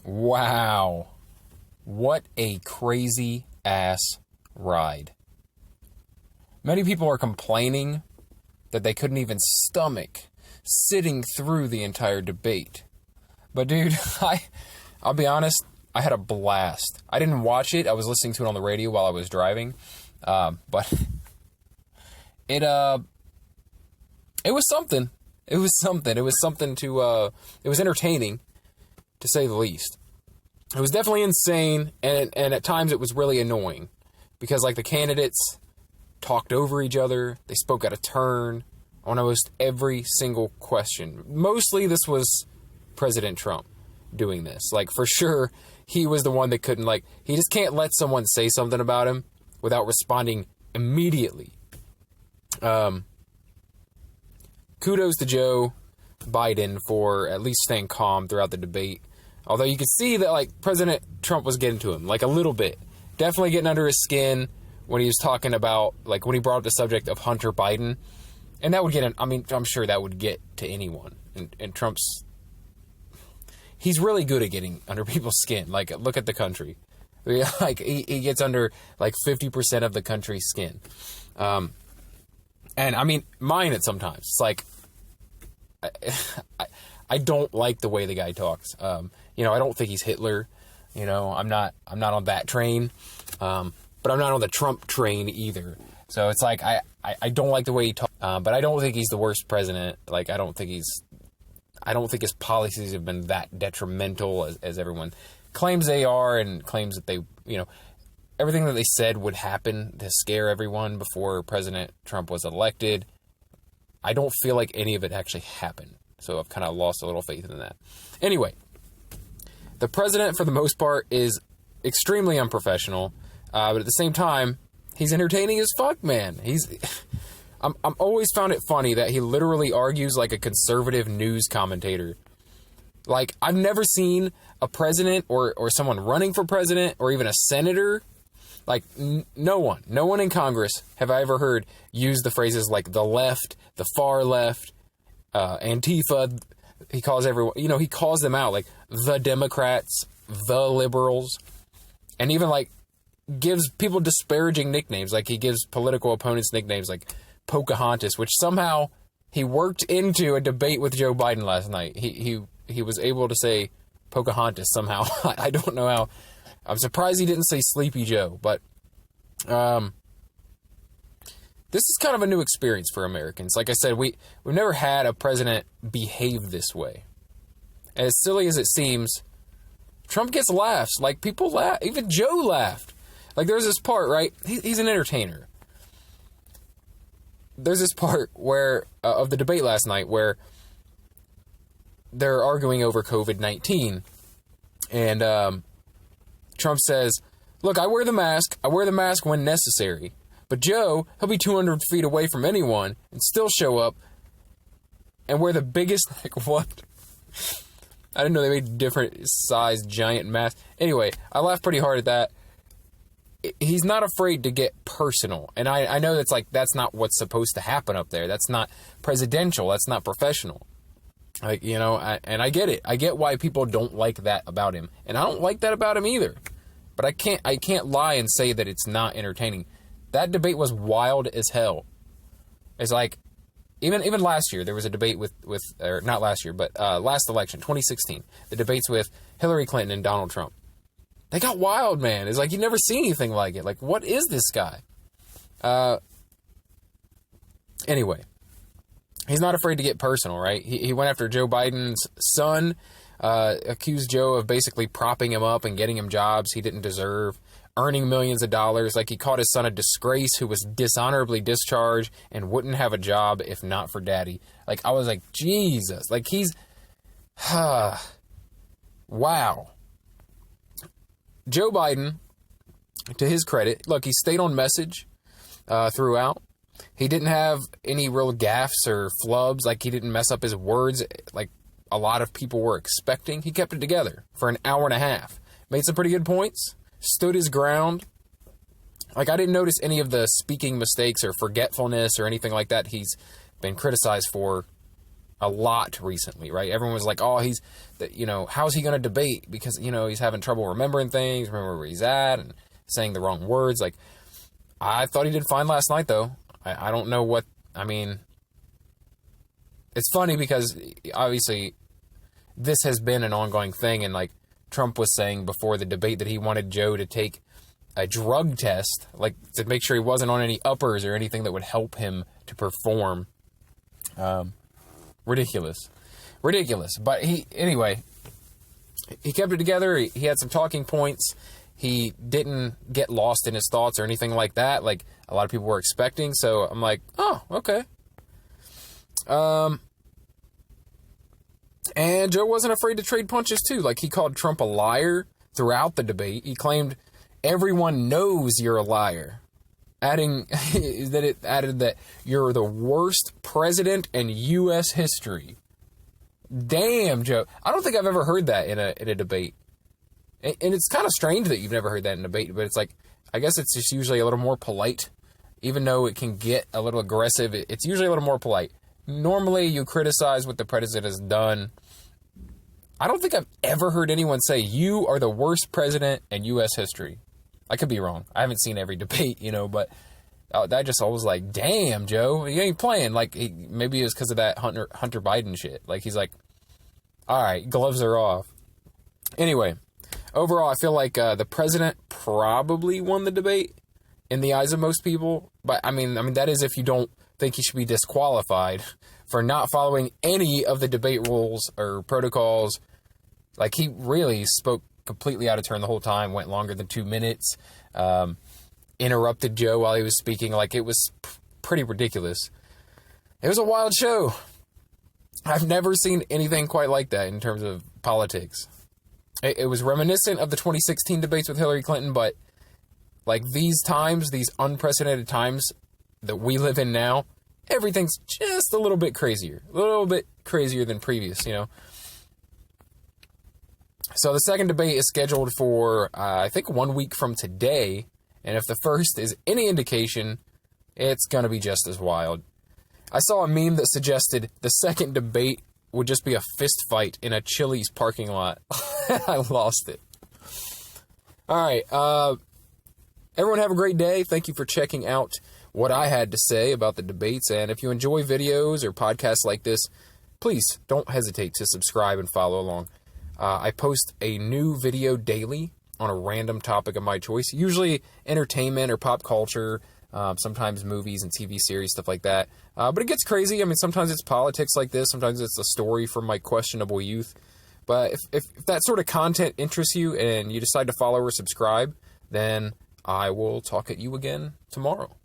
Wow. What a crazy ass ride. Many people are complaining that they couldn't even stomach sitting through the entire debate. But dude, I'll be honest, I had a blast. I didn't watch it. I was listening to it on the radio while I was driving. But it was something. It was something. It was something to, it was entertaining, to say the least. It was definitely insane, and at times it was really annoying. Because, like, the candidates talked over each other. They spoke out of turn on almost every single question. Mostly this was President Trump doing this. Like, for sure, he was the one that couldn't, like, he just can't let someone say something about him without responding immediately. Kudos to Joe Biden for at least staying calm throughout the debate. Although you could see that, like, President Trump was getting to him, like, a little bit. Definitely getting under his skin when he was talking about, like, when he brought up the subject of Hunter Biden. And that would get, I'm sure that would get to anyone. And Trump's, he's really good at getting under people's skin. Like, look at the country. Like, he gets under, like, 50% of the country's skin. And, I mean, mine at sometimes. It's like, I don't like the way the guy talks. You know, I don't think he's Hitler. You know, I'm not on that train. But I'm not on the Trump train either. So it's like, I don't like the way he talks. But I don't think he's the worst president. Like, I don't think his policies have been that detrimental as everyone claims they are, and claims that they, you know, everything that they said would happen to scare everyone before President Trump was elected. I don't feel like any of it actually happened. So I've kind of lost a little faith in that. Anyway, the president, for the most part, is extremely unprofessional. But at the same time, he's entertaining as fuck, man. I'm always found it funny that he literally argues like a conservative news commentator. Like, I've never seen a president or someone running for president or even a senator. Like, no one in Congress have I ever heard use the phrases like the left, the far left, Antifa. He calls everyone, you know, he calls them out, like the Democrats, the liberals, and even like gives people disparaging nicknames. Like, he gives political opponents nicknames like Pocahontas, which somehow he worked into a debate with Joe Biden last night. He was able to say Pocahontas somehow. I don't know how. I'm surprised he didn't say Sleepy Joe, but this is kind of a new experience for Americans. Like I said, we've never had a president behave this way. And as silly as it seems, Trump gets laughs. Like, people laugh. Even Joe laughed. Like, there's this part, right? He's an entertainer. There's this part where of the debate last night where they're arguing over COVID-19. And Trump says, look, I wear the mask. I wear the mask when necessary. But Joe, he'll be 200 feet away from anyone and still show up and wear the biggest, like, what? I didn't know they made different size giant masks. Anyway, I laughed pretty hard at that. He's not afraid to get personal. And I know that's not what's supposed to happen up there. That's not presidential. That's not professional. Like, you know, and I get it. I get why people don't like that about him. And I don't like that about him either. But I can't lie and say that it's not entertaining. That debate was wild as hell. It's like, even last year, there was a debate with or not last year, but last election, 2016, the debates with Hillary Clinton and Donald Trump. They got wild, man. It's like, you never seen anything like it. Like, what is this guy? Anyway, he's not afraid to get personal, right? He went after Joe Biden's son, accused Joe of basically propping him up and getting him jobs he didn't deserve, earning millions of dollars. Like, he called his son a disgrace who was dishonorably discharged and wouldn't have a job if not for daddy. Like, I was like, Jesus. Like, he's... wow. Joe Biden, to his credit, look, he stayed on message throughout. He didn't have any real gaffes or flubs. Like, he didn't mess up his words like a lot of people were expecting. He kept it together for an hour and a half. Made some pretty good points. Stood his ground. Like, I didn't notice any of the speaking mistakes or forgetfulness or anything like that he's been criticized for a lot recently, right? Everyone was like, oh, how's he going to debate? Because, he's having trouble remembering things, remember where he's at, and saying the wrong words. Like, I thought he did fine last night, though. I don't know what, it's funny because, obviously, this has been an ongoing thing, and, like, Trump was saying before the debate that he wanted Joe to take a drug test, like, to make sure he wasn't on any uppers or anything that would help him to perform. Ridiculous. But anyway, he kept it together. He had some talking points. He didn't get lost in his thoughts or anything like that, like a lot of people were expecting. So I'm like, oh, okay. And Joe wasn't afraid to trade punches too. Like, he called Trump a liar throughout the debate. He claimed everyone knows you're a liar, adding that you're the worst president in U.S. history. Damn, Joe. I don't think I've ever heard that in a debate. And it's kind of strange that you've never heard that in a debate, but it's like, I guess it's just usually a little more polite. Even though it can get a little aggressive, it's usually a little more polite. Normally, you criticize what the president has done. I don't think I've ever heard anyone say, you are the worst president in U.S. history. I could be wrong. I haven't seen every debate, but that just always like, damn, Joe, you ain't playing. Like, maybe it was because of that Hunter Biden shit. Like, he's like, all right, gloves are off. Anyway, overall, I feel like the president probably won the debate in the eyes of most people. But, I mean, that is if you don't think he should be disqualified for not following any of the debate rules or protocols. Like, he really spoke completely out of turn the whole time, went longer than 2 minutes, interrupted Joe while he was speaking. Like, it was pretty ridiculous. It was a wild show. I've never seen anything quite like that in terms of politics. It was reminiscent of the 2016 debates with Hillary Clinton, but like these times, these unprecedented times that we live in now, everything's just a little bit crazier than previous, So the second debate is scheduled for, I think, 1 week from today. And if the first is any indication, it's going to be just as wild. I saw a meme that suggested the second debate would just be a fist fight in a Chili's parking lot. I lost it. All right. Everyone have a great day. Thank you for checking out what I had to say about the debates. And if you enjoy videos or podcasts like this, please don't hesitate to subscribe and follow along. I post a new video daily on a random topic of my choice, usually entertainment or pop culture, sometimes movies and TV series, stuff like that. But it gets crazy. I mean, sometimes it's politics like this. Sometimes it's a story from my questionable youth. But if that sort of content interests you and you decide to follow or subscribe, then I will talk at you again tomorrow.